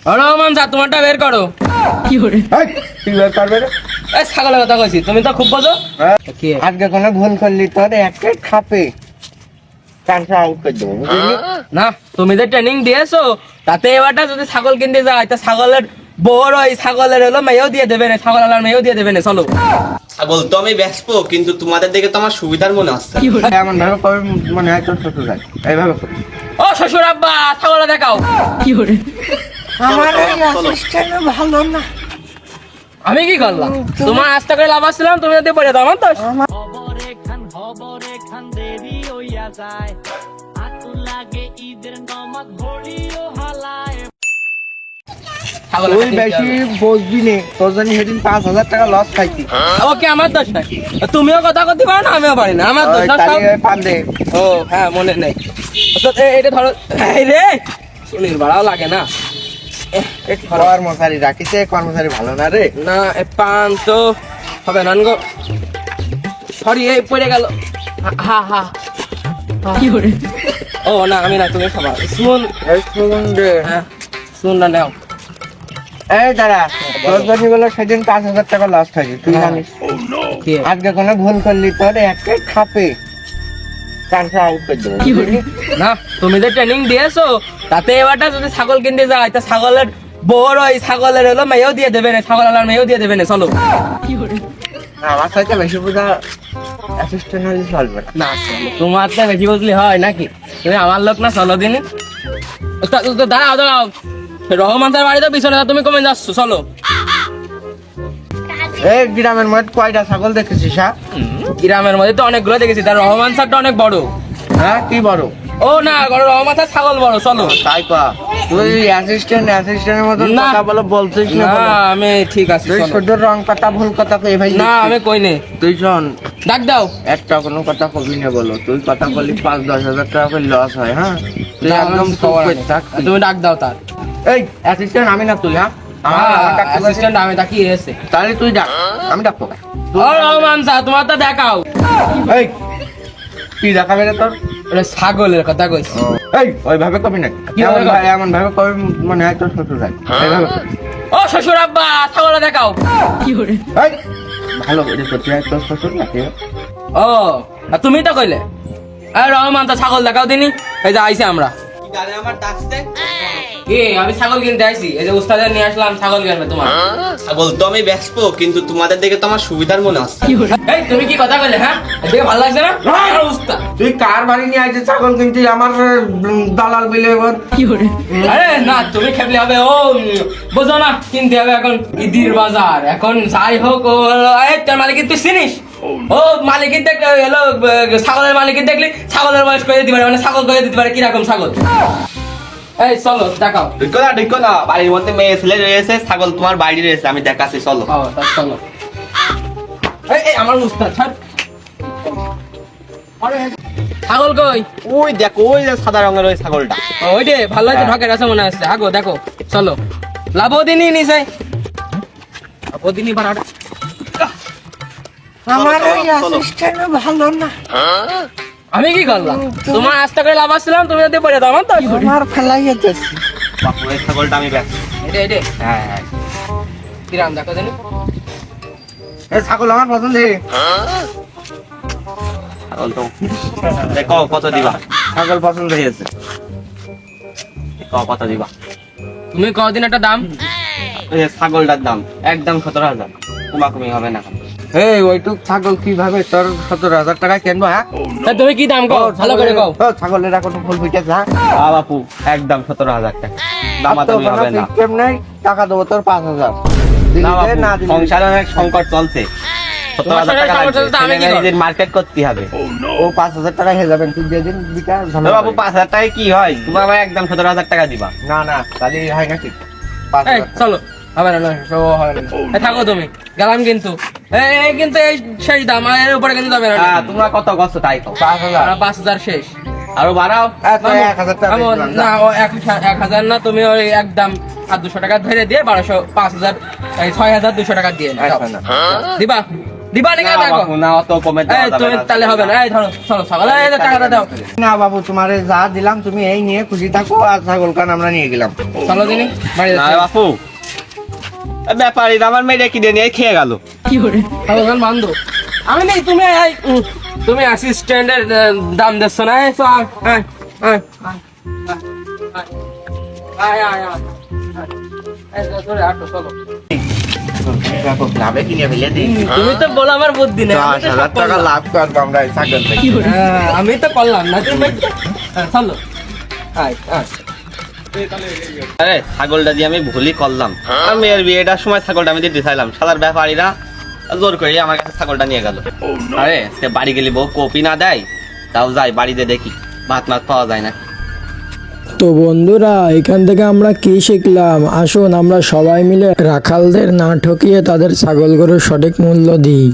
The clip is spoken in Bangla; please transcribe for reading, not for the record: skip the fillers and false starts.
রহমান যা তোমারটা বের করো। কি করে তুই বের করবে রে? এই ছাগলের কথা কইছি, তুমি তো খুব বোঝো। কি আজকে কোনো ভুল করলি তোর একটা খাপে কানটা আউট করে দেবো বুঝলি? না, তুমি যে ট্রেনিং দিয়েছো তাতে এবারটা যদি ছাগল কিনতে যায় তা ছাগলের বড় ওই ছাগলের হলো মেয়েও দিয়ে দেবে না, ছাগল আলার মেয়েও দিয়ে দেবে না। চলো। ছাগল তো আমি বেচবো, কিন্তু তোমাদের দেখে তো আমার সুবিধার মনে আসছে। কি করে এমন ভাবে কবে মনে হয় তোর শ্বশুর আছে এইভাবে কর। ও শ্বশুর আব্বা, ছাগলটা দেখাও। কি করে আমার এই চলো। অ্যাসিস্ট্যান্ট ভালো না। আমি কি করলাম? তোমার আস্তে করে লাভ আসছিলাম, তুমি যদি পড়ে দাও আমার তো। ছাগল তুই বেশি বসবি নে, তোর জন্য সেদিন 5,000 টাকা লস খাইছি। ওকে আমার দোষ নাই, তুমিও কথা করতে পারো না আমিও পারি না, আমার দোষ না সব। তাহলে পারলে ও হ্যাঁ, মনে নেই। এটা ধরো। এই রে চুলির ভাড়াও লাগে না। কর্মচারী রাখিছে, কর্মচারী ভালো না রে। না পান তো হবে না গো। সরি, এই পড়ে গেল। হা হা। কি করে ও না, আমি না, তুমি খাবার শুন। এই শুনুন রে। হ্যাঁ শুন না, নাও। এই দাঁড়া, তোর জন্য বলে সেদিন 5,000 টাকা লস খাইছি তুই হ্যাঁ। জানিস। কি? আজকে কোনো ভুল করলি তোর একটা খাপে কানটা আউট করে দেবো কি করে না, তুমি যে ট্রেনিং দিয়েছো তাতে এবারটা যদি ছাগল কিনতে যায় তা ছাগলের বড় ওই ছাগলের হলো মেয়েও দিয়ে দেবে না, ছাগল আলার মেয়েও দিয়ে দেবে না। চলো। কি করে আমার সাথে বেশি বোঝা অ্যাসিস্ট্যান্ট হলে চলবে না। না চলো, তোমার তো বেশি বুঝলি হয় নাকি? তুমি আমার লোক না, চলো দিনে। দাঁড়াও দাঁড়াও, রহমান স্যার বাড়ি তো পিছনে, তুমি কমে যাচ্ছ। চলো। এই গ্রামের মধ্যে কয়টা ছাগল দেখেছিস? হ্যাঁ গ্রামের মধ্যে তো অনেকগুলো দেখেছি, তার রহমান স্যারটা অনেক বড়। হ্যাঁ কি বড়? ও না, রহমান স্যার ছাগল বড়। চলো। তাই কয়া তুই অ্যাসিস্ট্যান্টের মতন না। কথা বলে বলছিস না না বলো। আমি ঠিক আছে, তুই চলো। শুদ্ধ রং কথা ভুল কথা কই ভাই? না আমি কই নে। তুই শোন, ডাক দাও। একটা কোনো কথা কবি না বলো। তুই কথা বলি 5-10 হাজার টাকা করে লস হয়। হ্যাঁ তুই না, একদম আমি চুপ খবর করে নেই। থাক। তুমি ডাক দাও তার। এই অ্যাসিস্ট্যান্ট আমি না তুই? হ্যাঁ আমার ডাকতে বলছিস? অ্যাসিস্ট্যান্ট আমি তাকিয়ে এসে। তাহলে তুই ডাক, আমি ডাকবো না। ও রহমান স্যার, তোমার তো দেখাও। এই কি দেখাবে রে তোর? ওটা ছাগলের কথা কইছি। এই ওইভাবে কবি না, কিভাবে কবি? এমন ভাবে কবি মনে হয় তোর শ্বশুর আছে এইভাবে কবি। ও শ্বশুর আব্বা, ছাগলটা দেখাও। কি করে এই ভালো করে করতে হয় তোর শ্বশুর নাকি? ও আর তুমি তো কইলে রহমান তো ছাগল দেখাও দিনি। এই যে আইছি আমরা। কি গানে আমার ডাকছে? কি আমি ছাগল কিনতে আইছি, এই যে উস্তাদের নিয়ে আসলাম ছাগল কিনবে তোমার। ছাগল তো আমি বেচবো, কিন্তু তোমাদের দেখে তো আমার সুবিধার মনে আসছে। কি করে এই তুমি কি কথা কইলে? হ্যাঁ এদিকে ভালো লাগছে না? আমার উস্তাদ। তুই কার বাড়ি নিয়ে আইছিস ছাগল কিনতে? আমার দালাল বিলে এবার কি করে আরে না, তুমি খেপলে হবে। ও বোঝো না, কিনতে হবে এখন ঈদের বাজার। এখন যাই হোক, ও এই তোর মালিকের তুই চিনিস? ও মালিকের দেখলে হলো ছাগলের মালিকের দেখলি ছাগলের বয়স করে দিতে পারে, মানে ছাগল করে দিতে পারে কিরকম ছাগল। এই চলো দেখাও। ঢুকো না, বাড়ির মধ্যে মেয়ে ছেলে রয়েছে, ছাগল তোমার বাড়ি রয়েছে, আমি দেখাচ্ছি চলো। ও তা চলো। এই আমার উস্তাদ ছাড়। আরে ছাগল কই? ওই দেখো, ওই যে সাদা রঙের ওই ছাগলটা। ওই রে, ভালো হয়েছে, ঢকের আছে মনে হচ্ছে। আগো দেখো, চলো। লাভদিনী নিছে লাভদিনী বাড়াটা। আমার চলো, ওই চলো। অ্যাসিস্ট্যান্ট ভালো না। আমি কি করলাম? তোমার আস্তে করে লাভ আসছিলাম, তুমি যদি পড়ে দাও আমার তো। আমার ফেলাই যাচ্ছে। বাপু, এই ছাগলটা আমি বেচবো। এটা হ্যাঁ হ্যাঁ। কিরাম দেখো জানি। এই ছাগল আমার পছন্দ। ছাগল তো দেখো কত দিবা। ছাগল পছন্দ হয়েছে। দেখো কত দিবা। তুমি কদিন একটা দাম। ওই যে ছাগলটার দাম একদম 17,000, কমাকমি হবে না। এই ওইটুক ছাগল কিভাবে তোর 17,000 টাকা কিনবো? হ্যাঁ তা তুমি কি দাম কও, ভালো করে কও। ছাগলের এখন ফুল ফুটেছে। হ্যাঁ বাপু একদম 17,000 টাকা, দামাদামি হবে না। সিস্টেম নেই, টাকা দেবো তোর 5,000। না বাপু, সংসারে অনেক সংকট চলছে। 17,000 টাকা সংসারে লাগবে, তো আমি কি ছেলেমেয়েদের মার্কেট করতে হবে। ও 5,000 টাকা হয়ে যাবেন, তুই দিয়ে দিন বিকা। তো বাপু 5,000 টাকায় কি হয়? তুমি আমার একদম 17,000 টাকা দিবা। না না তাহলে হয় নাকি? এই 5,000 চলো, হবে না, সব হবে না। এই থাকো তুমি, গেলাম কিন্তু। এই কিন্তু এই শেষ দাম, আর এর উপরে কিন্তু যাবে না। হ্যাঁ, তোমরা কত কষ্ট তাই কও। 5,000 আমরা 5,000 শেষ। আরো বাড়াও। আচ্ছা 1,000 টাকা এমন দিলাম, না, যা। ও 1,000 না, তুমি ওই একদম 200 টাকা ধরে দিয়ে 1200, 5,000, 6,200 টাকা দিয়ে নাও। আচ্ছা না দিবা? দিবা নাকি না দেখো বাপু, না অত কমে দেওয়া এই যাবে তুমি না। তাহলে হবে না এই ধরো চলো ছাগল এই যে টাকাটা দাও না বাবু, তোমারে যা দিলাম তুমি এই নিয়ে খুশি থাকো, আর ছাগল কান আমরা নিয়ে গেলাম। চলো দিনি বাড়ি না যাচ্ছি বাপু, ব্যাপারী আমার মেয়েটা কিনে নিয়ে খেয়ে গেল। কি hore ছাগল কান বান্ধো আমি নেই তুমি তুমি অ্যাসিস্ট্যান্টের দাম দিচ্ছ না এই তো আয় আয় আয় আয় আয় আয় এই ধরে আটো চলো লাভে কিনে ফেলে দিই। তুমি তো বলো আমার বুদ্ধি নেই আমি তো 10,000 সব টাকা করলাম। লাভ করবো আমরা এই ছাগল থেকে। কি hore আমি তো করলাম না তুমি চলো আয় আয় আরে ছাগলটা দিয়ে আমি ভুলই করলাম। আমি মেয়ের বিয়েটার সময় ছাগলটা আমি দিতে চাইলাম, শালার ব্যাপারীরা জোর করে আমার কাছে ছাগলটা নিয়ে গেল। আরে সে বাড়ি গেলে বউ কপি না দেয়, তাও যাই বাড়িতে দেখি ভাত মাছ পাওয়া যায় না। তো বন্ধুরা, এখান থেকে আমরা কি শিখলাম? আসুন আমরা সবাই মিলে রাখালদের না ঠকিয়ে তাদের ছাগল গরুর সঠিক মূল্য দিই।